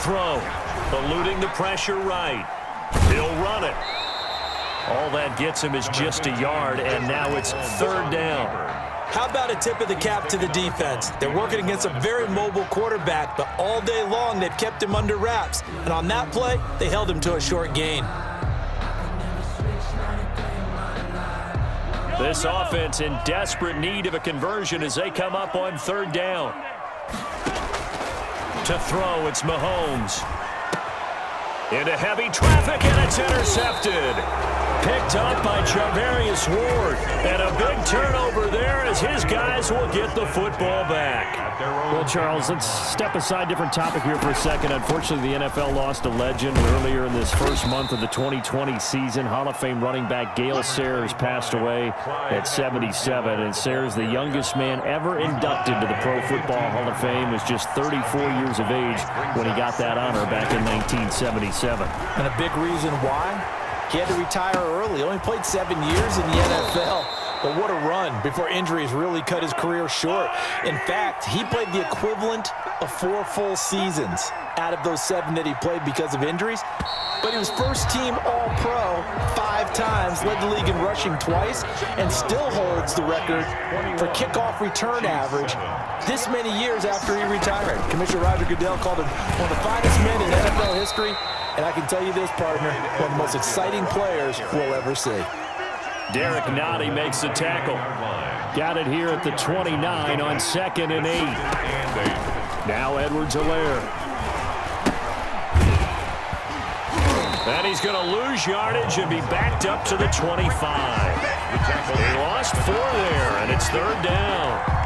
throw. Eluding the pressure right. He'll run it. All that gets him is just a yard, and now it's third down. How about a tip of the cap to the defense? They're working against a very mobile quarterback, but all day long they've kept him under wraps. And on that play, they held him to a short gain. This offense in desperate need of a conversion as they come up on third down. To throw, it's Mahomes. Into heavy traffic, and it's intercepted. Picked up by Charvarius Ward. And a big turnover there as his guys will get the football back. Well, Charles, let's step aside, different topic here for a second. Unfortunately, the NFL lost a legend earlier in this first month of the 2020 season. Hall of Fame running back Gale Sayers passed away at 77. And Sayers, the youngest man ever inducted to the Pro Football Hall of Fame, was just 34 years of age when he got that honor back in 1977. And a big reason why? He had to retire early. He only played 7 years in the NFL. But what a run before injuries really cut his career short. In fact, he played the equivalent of 4 full seasons out of those 7 that he played because of injuries. But he was first-team All-Pro 5 times, led the league in rushing twice, and still holds the record for kickoff return average this many years after he retired. Commissioner Roger Goodell called him one of the finest men in NFL history. And I can tell you this, partner, one of the most exciting players we'll ever see. Derek Nottie makes the tackle. Got it here at the 29 on 2nd and 8. Now Edwards-Helaire. And he's going to lose yardage and be backed up to the 25. He lost 4 there, and it's third down.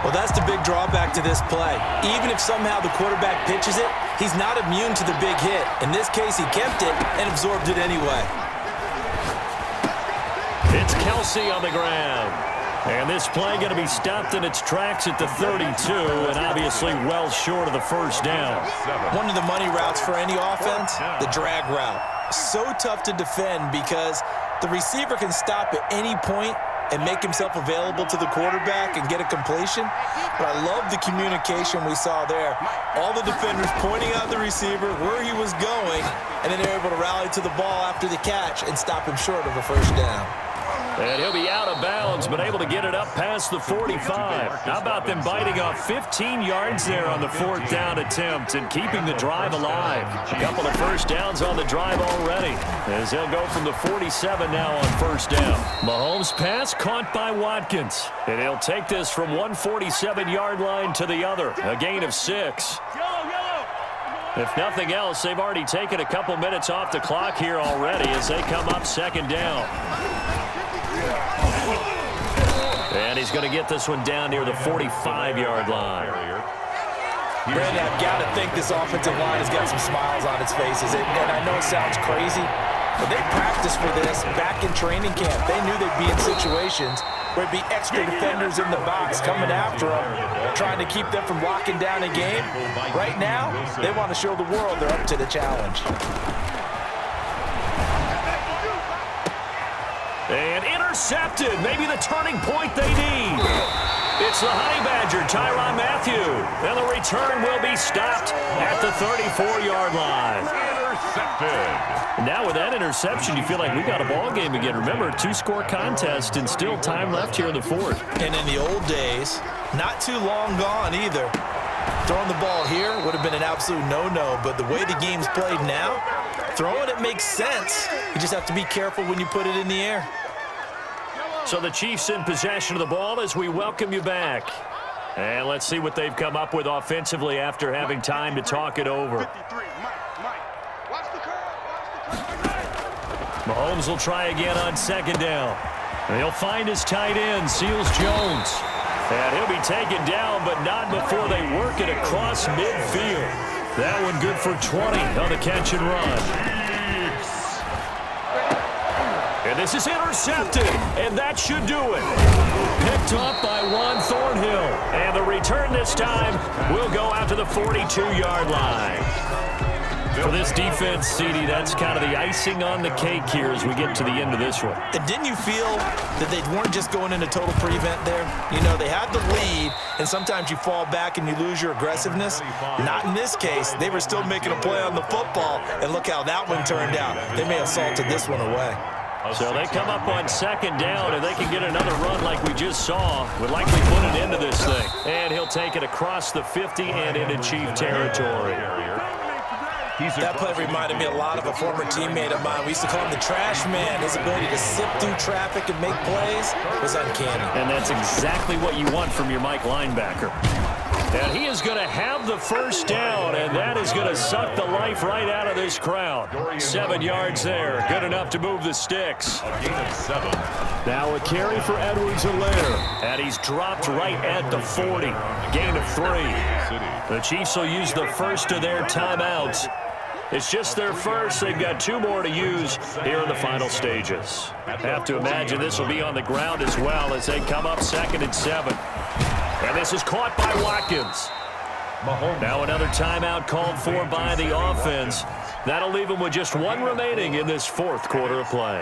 Well, that's the big drawback to this play. Even if somehow the quarterback pitches it, he's not immune to the big hit. In this case, he kept it and absorbed it anyway. It's Kelsey on the ground. And this play going to be stopped in its tracks at the 32, and obviously well short of the first down. One of the money routes for any offense, the drag route. So tough to defend because the receiver can stop at any point and make himself available to the quarterback and get a completion. But I love the communication we saw there. All the defenders pointing out the receiver, where he was going, and then they're able to rally to the ball after the catch and stop him short of a first down. And he'll be out of bounds, but able to get it up past the 45. How about them biting off 15 yards there on the 4th down attempt and keeping the drive alive? A couple of first downs on the drive already, as they'll go from the 47 now on first down. Mahomes' pass caught by Watkins, and he'll take this from 147-yard line to the other, a gain of 6. If nothing else, they've already taken a couple minutes off the clock here already as they come up 2nd down. And he's going to get this one down near the 45-yard line. Brandon, I've got to think this offensive line has got some smiles on its faces. And I know it sounds crazy, but they practiced for this back in training camp. They knew they'd be in situations where there'd be extra defenders in the box coming after them, trying to keep them from locking down a game. Right now, they want to show the world they're up to the challenge. And intercepted, maybe the turning point they need. It's the Honey Badger, Tyrann Mathieu. And the return will be stopped at the 34-yard line. Intercepted. Now with that interception, you feel like we got a ball game again. Remember, 2-score contest and still time left here in the 4th. And in the old days, not too long gone either. Throwing the ball here would have been an absolute no-no, but the way the game's played now, throwing it makes sense. You just have to be careful when you put it in the air. So the Chiefs in possession of the ball as we welcome you back. And let's see what they've come up with offensively after having time to talk it over. Mahomes will try again on 2nd down. And he'll find his tight end, Seals Jones. And he'll be taken down, but not before they work it across midfield. That one good for 20 on the catch and run. And this is intercepted, and that should do it. Picked up by Juan Thornhill. And the return this time will go out to the 42-yard line. For this defense, CD, that's kind of the icing on the cake here as we get to the end of this one. And didn't you feel that they weren't just going into total prevent there? You know, they had the lead, and sometimes you fall back and you lose your aggressiveness. Not in this case. They were still making a play on the football, and look how that one turned out. They may have salted this one away. So they come up on second down, and they can get another run like we just saw. Would likely put an end to this thing. And he'll take it across the 50 and into Chief territory. That play reminded me a lot of a former teammate of mine. We used to call him the trash man. His ability to sift through traffic and make plays was uncanny. And that's exactly what you want from your Mike linebacker. And he is going to have the first down, and that is going to suck the life right out of this crowd. 7 yards there. Good enough to move the sticks. A gain of 7. Now a carry for Edwards-Helaire. And he's dropped right at the 40. Gain of 3. The Chiefs will use the first of their timeouts. It's just their first. They've got 2 more to use here in the final stages. Have to imagine this will be on the ground as well as they come up 2nd and 7. And this is caught by Watkins. Now another timeout called for by the offense. That'll leave them with just 1 remaining in this 4th quarter of play.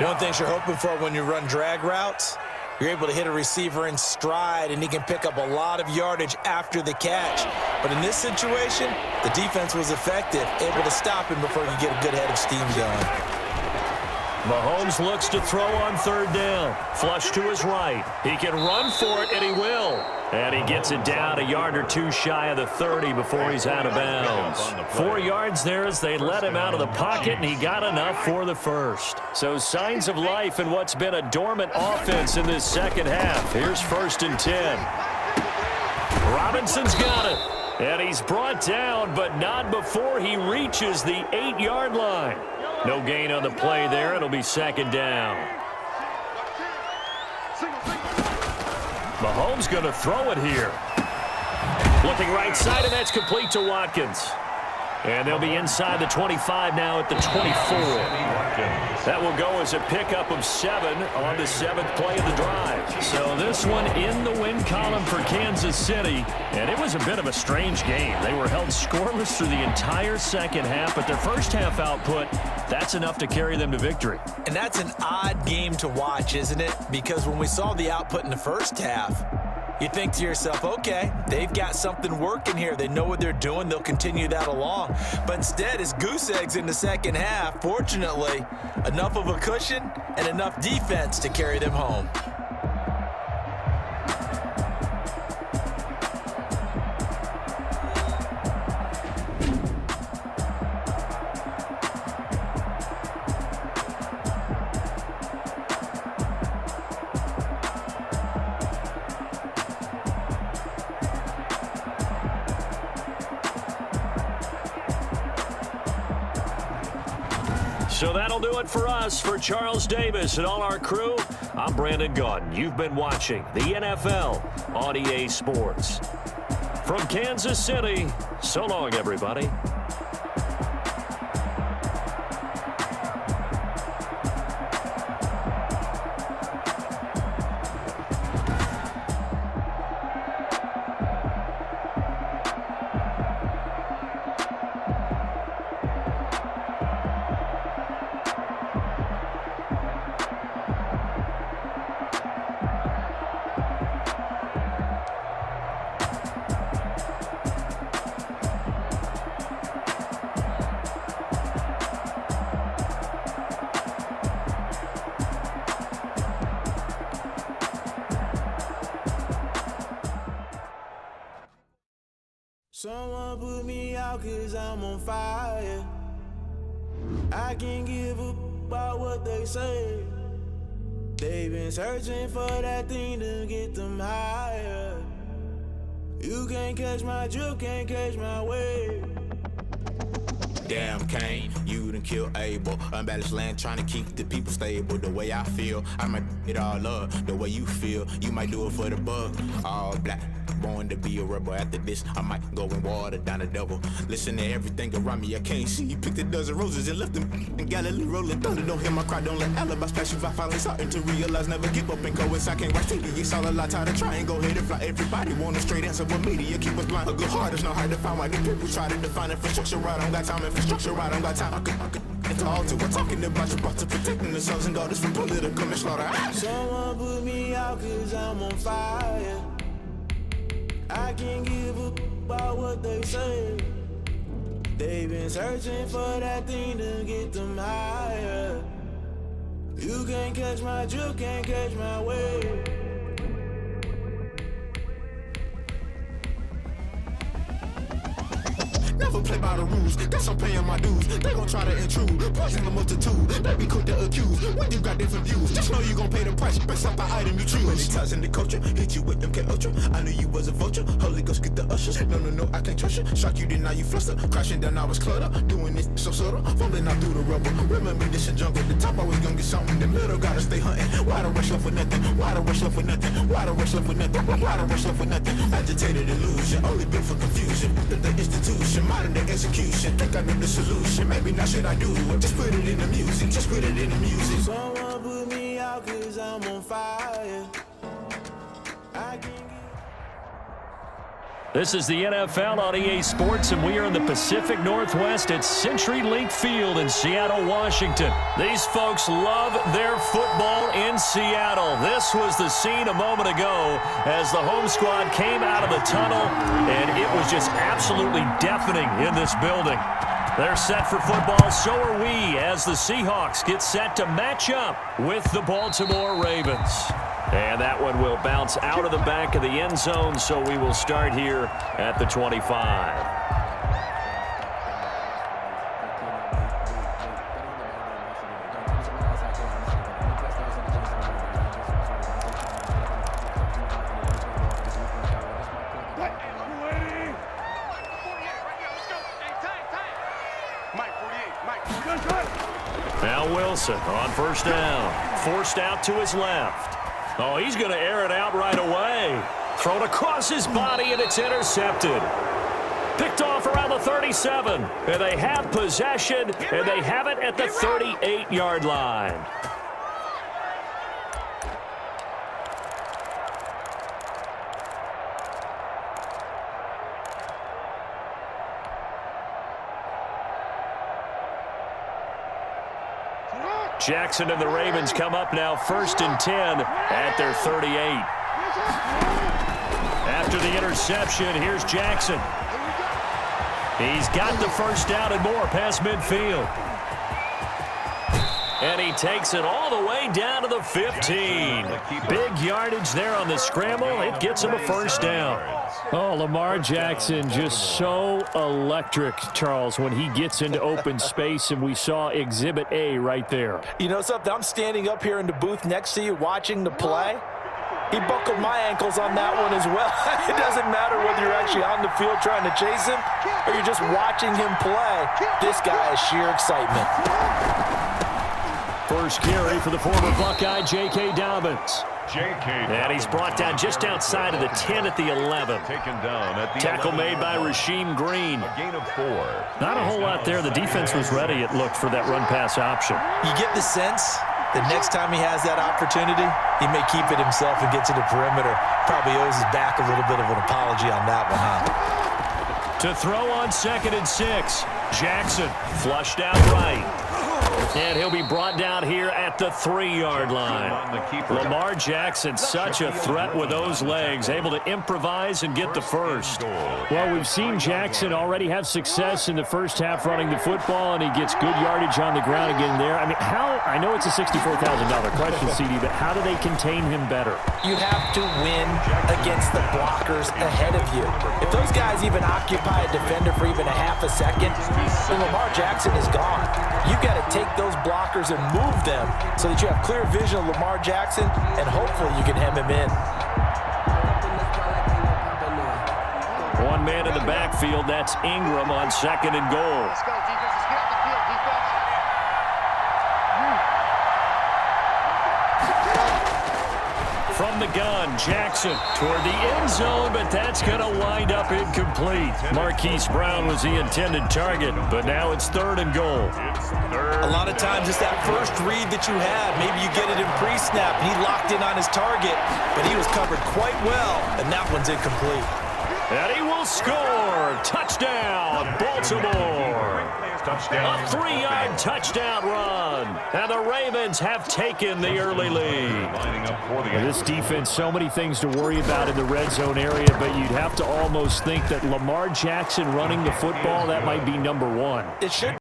One thing you're hoping for when you run drag routes, you're able to hit a receiver in stride, and he can pick up a lot of yardage after the catch. But in this situation, the defense was effective, able to stop him before you get a good head of steam going. Mahomes looks to throw on 3rd down. Flush to his right. He can run for it, and he will. And he gets it down a yard or 2 shy of the 30 before he's out of bounds. 4 yards there as they let him out of the pocket, and he got enough for the first. So signs of life in what's been a dormant offense in this second half. Here's 1st and 10. Robinson's got it. And he's brought down, but not before he reaches the 8-yard line. No gain on the play there. It'll be 2nd down. Mahomes going to throw it here. Looking right side, and that's complete to Watkins. And they'll be inside the 25 now at the 24. That will go as a pickup of 7 on the 7th play of the drive. So this one in the win column for Kansas City. And it was a bit of a strange game. They were held scoreless through the entire second half, but their first half output, that's enough to carry them to victory. And that's an odd game to watch, isn't it? Because when we saw the output in the first half, you think to yourself, okay, they've got something working here. They know what they're doing. They'll continue that along. But instead, it's goose eggs in the second half. Fortunately, enough of a cushion and enough defense to carry them home. So that'll do it for us. For Charles Davis and all our crew, I'm Brandon Gaudin. You've been watching the NFL on EA Sports. From Kansas City, so long, everybody. Someone put me out 'cause I'm on fire. I can't give a about what they say. They've been searching for that thing to get them higher. You can't catch my drift, can't catch my wave. Damn, Kane, you done killed Abel. Unbalanced land, trying to keep the people stable. The way I feel, I might it all up. The way you feel, you might do it for the buck. All black, born to be a rebel. After this, I might go and water down the devil. Listen to everything around me, I can't see. Picked a dozen roses and left them in Galilee rolling thunder. Don't hear my cry, don't let alibis pass you. I finally starting to realize, never give up and go inside. Can't watch TV, it's all a lot, tired of trying. Go ahead and fly. Everybody want a straight answer, but media keep us blind. A good heart is not hard to find. Why the people try to define infrastructure right? I don't got time, infrastructure right, I don't got time. I could it's all to we're talking about protecting the sons and daughters from political manslaughter. Someone put me out cause I'm on fire. I can't give up about what they say. They've been searching for that thing to get them higher. You can't catch my drift, can't catch my wave. Never play by the rules, guess I'm paying my dues. They gon' try to intrude, poison the multitude. They be quick to accuse, when you got different views. Just know you gon' pay the price, based off the item you choose. Many times in the culture, hit you with MK Ultra. I knew you was a vulture, Holy Ghost get the ushers. No, I can't trust you. Shock you, then now you fluster. Crashing down, I was cluttered. Doing this so subtle, fumbling out through the rubble. Remember this a jungle, the top always gonna get something. The middle gotta stay hunting. Why the rush left with nothing? Why the rush left with nothing? Why the rush left with nothing? Why the rush left with nothing? Agitated illusion, only built for confusion. The institution, modern day execution. Think I know the solution. Maybe not should I do it? Just put it in the music. Just put it in the music. Someone put me out cause I'm on fire. I can't get... This is the NFL on EA Sports, and we are in the Pacific Northwest at CenturyLink Field in Seattle, Washington. These folks love their football in Seattle. This was the scene a moment ago as the home squad came out of the tunnel, and it was just absolutely deafening in this building. They're set for football, so are we, as the Seahawks get set to match up with the Baltimore Ravens. And that one will bounce out of the back of the end zone, so we will start here at the 25. Now Wilson on first down, forced out to his left. Oh, he's going to air it out right away. Thrown across his body, and it's intercepted. Picked off around the 37. And they have possession, and they have it at the 38-yard line. Jackson and the Ravens come up now 1st and 10 at their 38. After the interception, here's Jackson. He's got the first down and more past midfield. And he takes it all the way down to the 15. Big yardage there on the scramble. It gets him a first down. Oh, Lamar Jackson just so electric, Charles, when he gets into open space, and we saw Exhibit A right there. You know something? I'm standing up here in the booth next to you watching the play. He buckled my ankles on that one as well. It doesn't matter whether you're actually on the field trying to chase him or you're just watching him play. This guy is sheer excitement. First carry for the former Buckeye, J.K. Dobbins. And he's brought down just outside of the 10 at the 11. Tackle made by Rasheem Green. A gain of 4. Not a whole lot there. The defense was ready, it looked, for that run-pass option. You get the sense that next time he has that opportunity, he may keep it himself and get to the perimeter. Probably owes his back a little bit of an apology on that one, huh? To throw on 2nd and 6. Jackson flushed out right. And he'll be brought down here at the 3-yard line. Lamar Jackson, such a threat with those legs, able to improvise and get the first. Well, we've seen Jackson already have success in the first half running the football, and he gets good yardage on the ground again there. I mean, I know it's a $64,000 question, CD, but how do they contain him better? You have to win against the blockers ahead of you. If those guys even occupy a defender for even a half a second, then Lamar Jackson is gone. You've got to take those blockers and move them so that you have clear vision of Lamar Jackson, and hopefully you can hem him in. One man in the backfield, that's Ingram on 2nd and goal. Let's go, defense. Let's get out the field, defense. from the gun. Jackson toward the end zone, but that's going to wind up incomplete. Marquise Brown was the intended target, but now it's 3rd and goal. A lot of times it's that first read that you have. Maybe you get it in pre-snap, and he locked in on his target, but he was covered quite well, and that one's incomplete. And he will score. Touchdown, Baltimore. A 3-yard touchdown run. And the Ravens have taken the early lead. Well, this defense, so many things to worry about in the red zone area, but you'd have to almost think that Lamar Jackson running the football, that might be number 1. It should